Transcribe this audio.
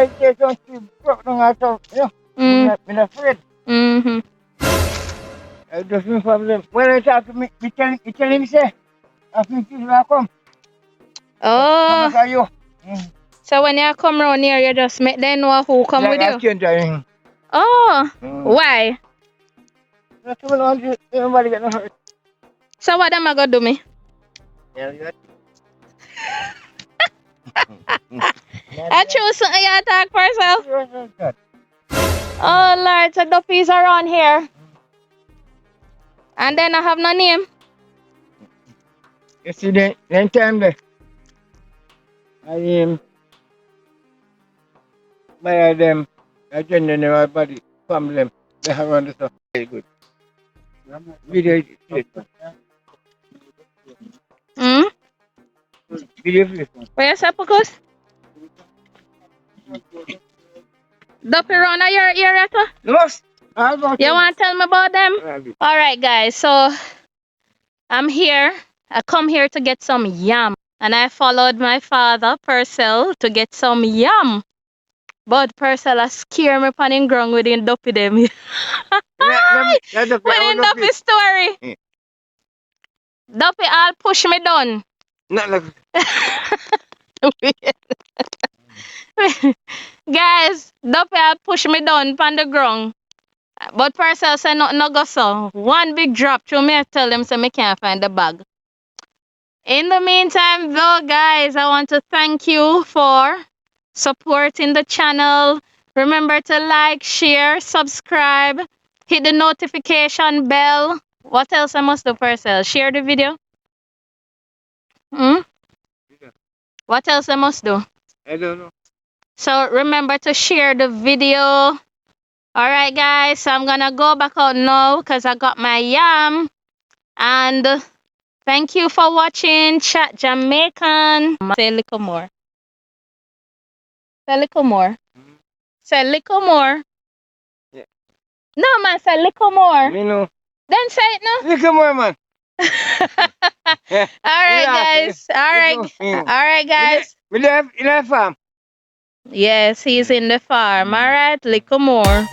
They don't see broke down out of, you know. I'm not afraid. Mm-hmm. I just been from them. When I talk to me, me tell him, say, I think people will come. Come Oh, back at you. so when you come round here, you just make them know who come Like with I you. can't tell him. Oh, why? That's what I want. Nobody get no hurt. So what am I gonna do me? Yeah, yeah. I choose something you attack for yourself. Oh Lord, so Duffy's around here. And then I have no name. You see, then time there, I by them, I tell them everybody, from them, they have on the stuff. Very good. Video, Hmm? video, Where you say, Pocos? Duffy around your area too? Lost. How about You want to tell me about them? you? Alright guys, so I'm here. I come here to get some yam. And I followed my father, Purcell, to get some yam. But Purcell has scared me upon him ground with him Duffy them. With him Duffy story. Duffy all push me down. Not like Guys, Duffy all push me down upon the ground. But Purcell said nothing no go so. One big drop through me, I tell them so me can't find the bag. In the meantime though, guys, I want to thank you for supporting the channel. Remember to like, share, subscribe, hit the notification bell. What else I must do, Purcell? Share the video? Hmm? What else I must do? I don't know. So remember to share the video. Alright guys, so I'm gonna go back out now because I got my yam. And thank you for watching Chat Jamaican. Say a little more. Say a little more. Say a little more. Yeah. No man, say a little more. Me know. Then say it no. Little more, man. Alright guys. Alright guys. We live in a farm. Yes, he's in the farm. Alright, little more.